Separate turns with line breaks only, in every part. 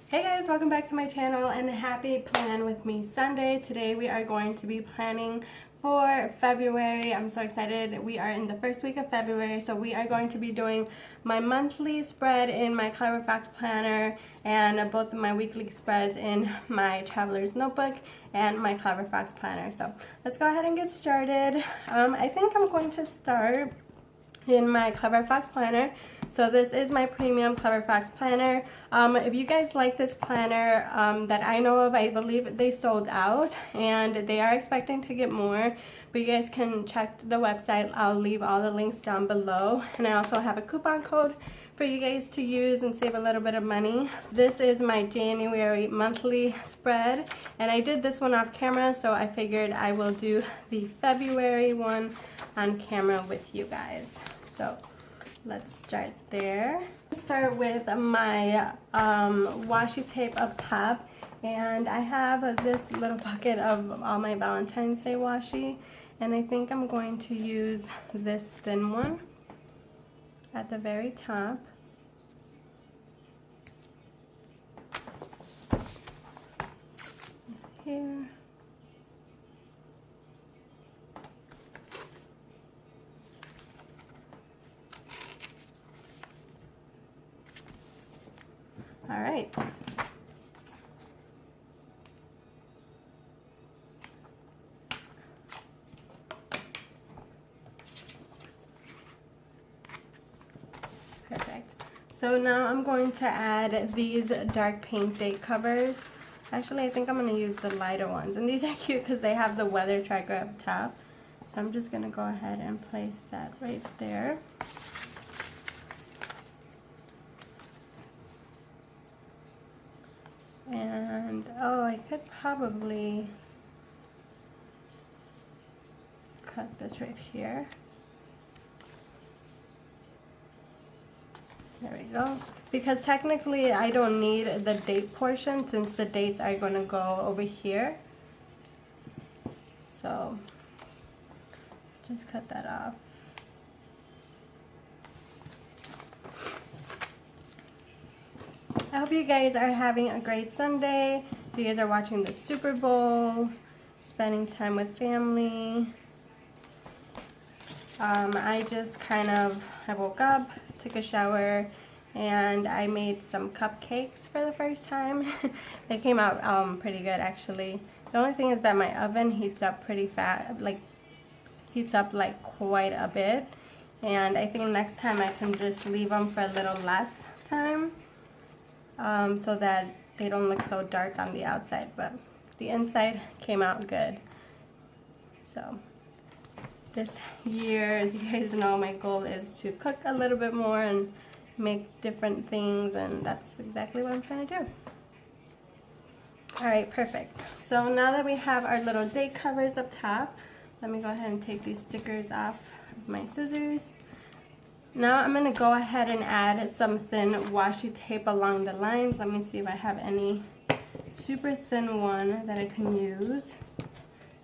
Hey guys, welcome back to my channel and happy Plan With Me Sunday. Today we are going to be planning for February. I'm so excited. We are in the first week of February, so we are going to be doing my monthly spread in my Clever Facts planner and both of my weekly spreads in my Traveler's Notebook and my Clever Facts planner. So let's go ahead and get started. I think I'm going to start in my Clever Facts planner. So this is my premium Clever Facts planner. If you guys like this planner that I know of, I believe they sold out and they are expecting to get more, but you guys can check the website. I'll leave all the links down below, and I also have a coupon code for you guys to use and save a little bit of money. This is my January monthly spread, and I did this one off camera, so I figured I will do the February one on camera with you guys. So let's start there. Start with my washi tape up top, and I have this little bucket of all my Valentine's Day washi, and I think I'm going to use this thin one at the very top. Here. All right. Perfect. So now I'm going to add these dark paint date covers. Actually, I think I'm going to use the lighter ones. And these are cute because they have the weather tracker up top. So I'm just going to go ahead and place that right there. And oh, I could probably cut this right here. There we go. Because technically I don't need the date portion since the dates are going to go over here. So just cut that off. I hope you guys are having a great Sunday. You guys are watching the Super Bowl, spending time with family. I just I woke up, took a shower, and I made some cupcakes for the first time. They came out pretty good actually. The only thing is that my oven heats up pretty fast, heats up like quite a bit. And I think next time I can just leave them for a little less time. So that they don't look so dark on the outside, but the inside came out good. So this year, as you guys know, my goal is to cook a little bit more and make different things, and that's exactly what I'm trying to do. Alright, perfect. So now that we have our little date covers up top, let me go ahead and take these stickers off of my scissors. Now I'm going to go ahead and add some thin washi tape along the lines. Let me see if I have any super thin one that I can use.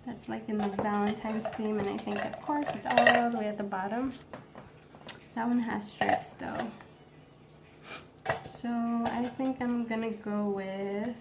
That's like in the Valentine's theme, and I think of course it's all the way at the bottom. That one has strips though. So I think I'm going to go with...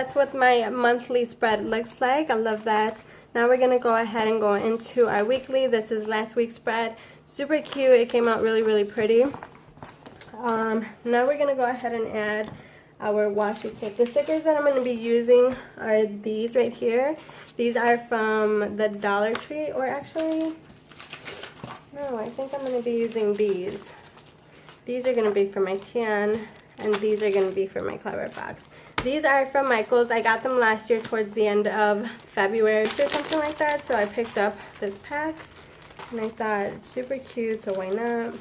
that's what my monthly spread looks like. I love that. Now we're gonna go ahead and go into our weekly. This is last week's spread. Super cute. It came out really, really pretty. Now we're gonna go ahead and add our washi tape. The stickers that I'm gonna be using are these right here. These are from the Dollar Tree, or actually, no, I think I'm gonna be using these. These are gonna be for my tan, and these are gonna be for my Clever Box. These are from Michael's. I got them last year towards the end of February or something like that, so I picked up this pack, and I thought it's super cute, so why not?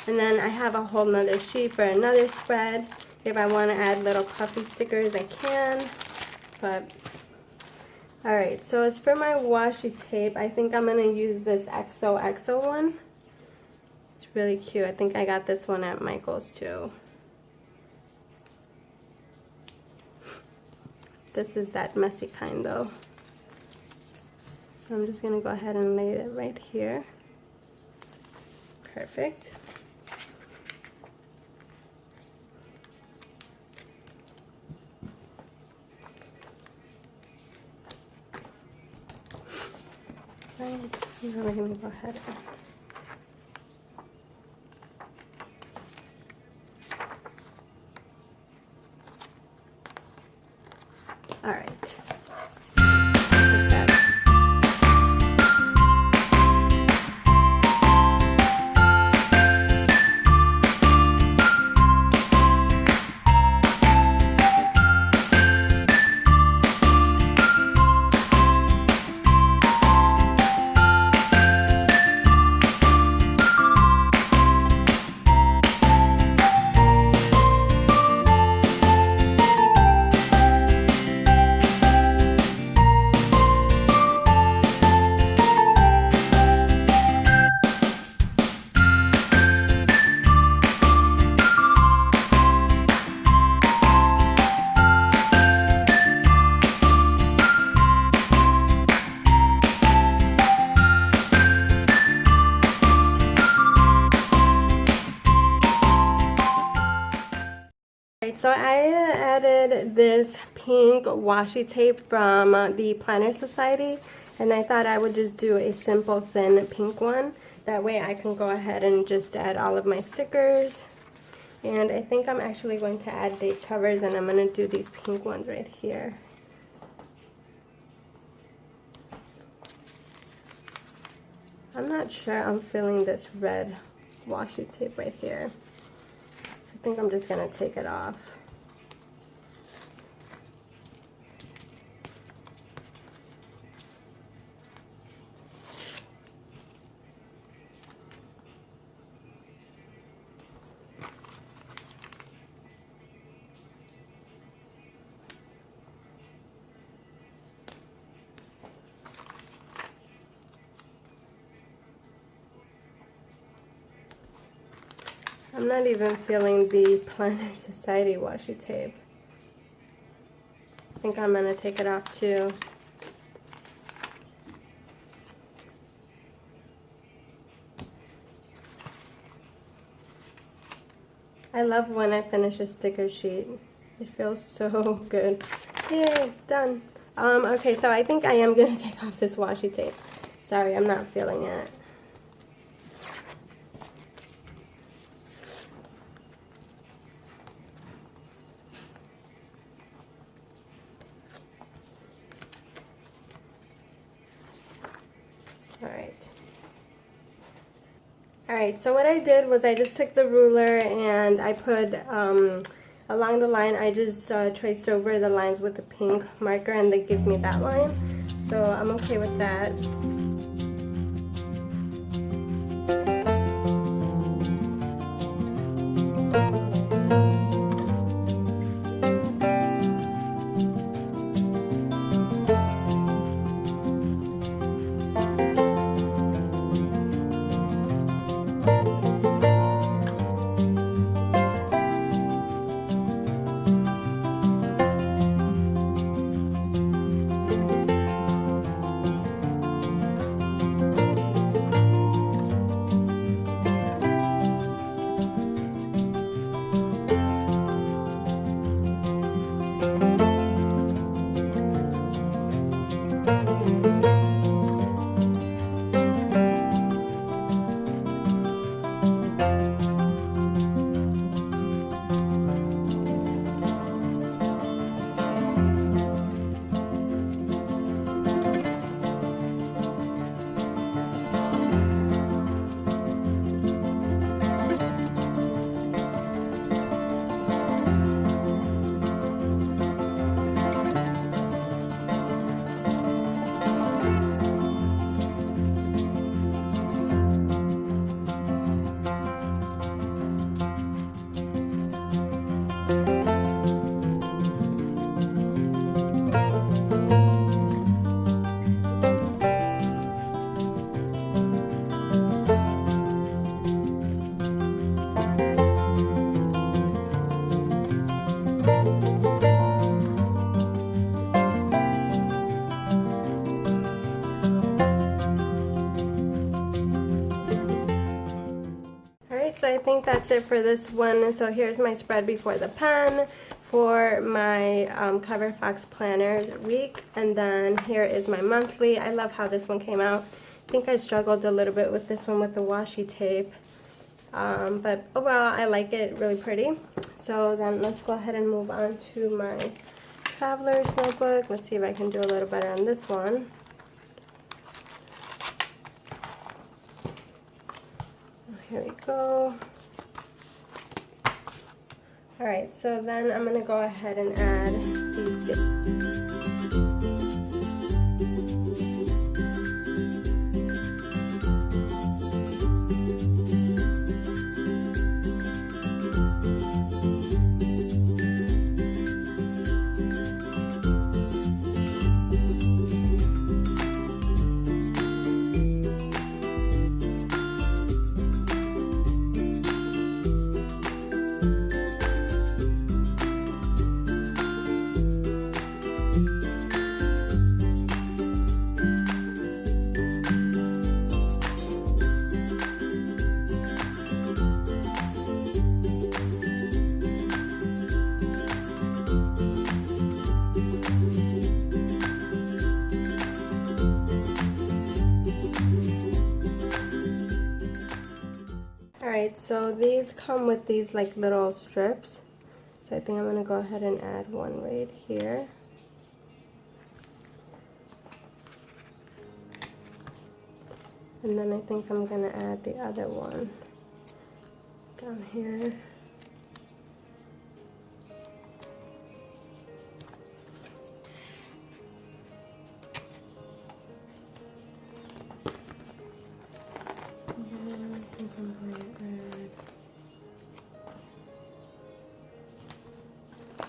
And then I have a whole nother sheet for another spread. If I want to add little puffy stickers, I can. But, alright, so as for my washi tape, I think I'm going to use this XOXO one. It's really cute. I think I got this one at Michael's too. This is that messy kind though. So I'm just going to go ahead and lay it right here. Perfect. Right, now we're going to go ahead and all right. So I added this pink washi tape from the Planner Society, and I thought I would just do a simple thin pink one. That way I can go ahead and just add all of my stickers. And I think I'm actually going to add date covers, and I'm going to do these pink ones right here. I'm not sure I'm feeling this red washi tape right here. I think I'm just going to take it off. I'm not even feeling the Planner Society washi tape. I think I'm going to take it off too. I love when I finish a sticker sheet. It feels so good. Yay, done. Okay, so I think I am going to take off this washi tape. Sorry, I'm not feeling it. Alright, so what I did was I just took the ruler and I put, along the line, I just traced over the lines with the pink marker, and that gives me that line. So I'm okay with that. Alright, so I think that's it for this one. So here's my spread before the pen for my Cover Fox Planner week. And then here is my monthly. I love how this one came out. I think I struggled a little bit with this one with the washi tape. But overall, I like it, really pretty. So then let's go ahead and move on to my Traveler's Notebook. Let's see if I can do a little better on this one. Here we go. Alright, so then I'm going to go ahead and add these. Alright, so these come with these like little strips. So I think I'm going to go ahead and add one right here. And then I think I'm going to add the other one down here.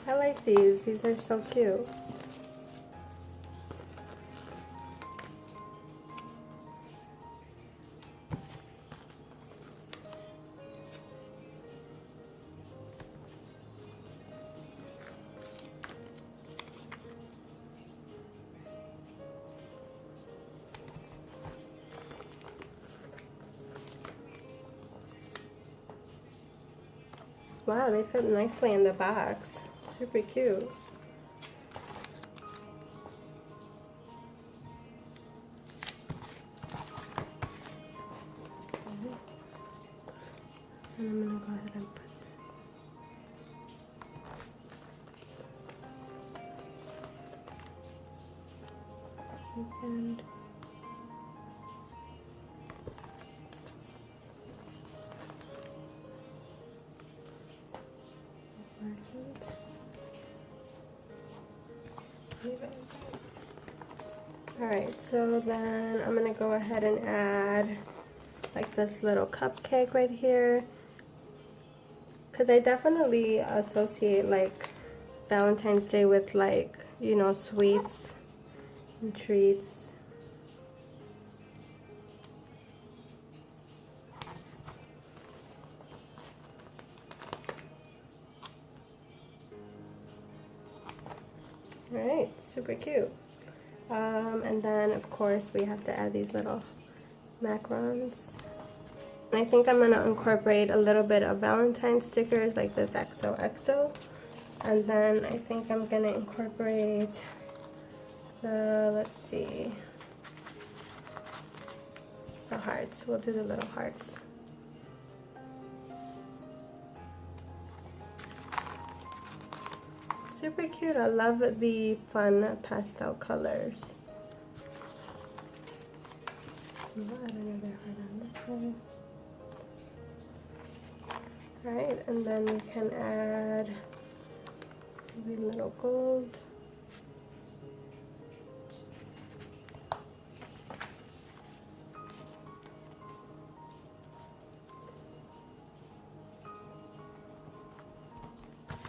I like these. These are so cute. Wow, they fit nicely in the box. Super cute. And I'm gonna go ahead and put and alright, so then I'm gonna go ahead and add like this little cupcake right here, because I definitely associate like Valentine's Day with like, you know, sweets and treats. Alright, super cute. And then of course we have to add these little macarons. And I think I'm going to incorporate a little bit of Valentine stickers like this XOXO. And then I think I'm going to incorporate the, let's see, the hearts. We'll do the little hearts. Super cute. I love the fun pastel colors. I'll add another heart on this one. Alright, and then we can add maybe a little gold.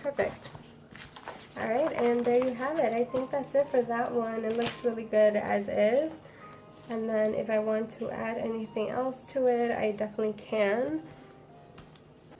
Perfect. Alright, and there you have it. I think that's it for that one. It looks really good as is. And then if I want to add anything else to it, I definitely can.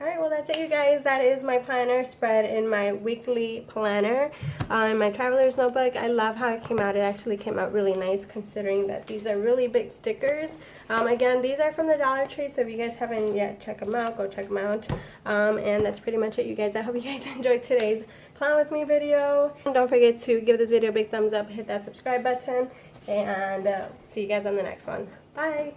Alright, well that's it you guys. That is my planner spread in my weekly planner. In my traveler's notebook, I love how it came out. It actually came out really nice considering that these are really big stickers. Again, these are from the Dollar Tree, so if you guys haven't yet checked them out, go check them out. And that's pretty much it you guys. I hope you guys enjoyed today's plan with me video. And don't forget to give this video a big thumbs up, hit that subscribe button, and see you guys on the next one. Bye!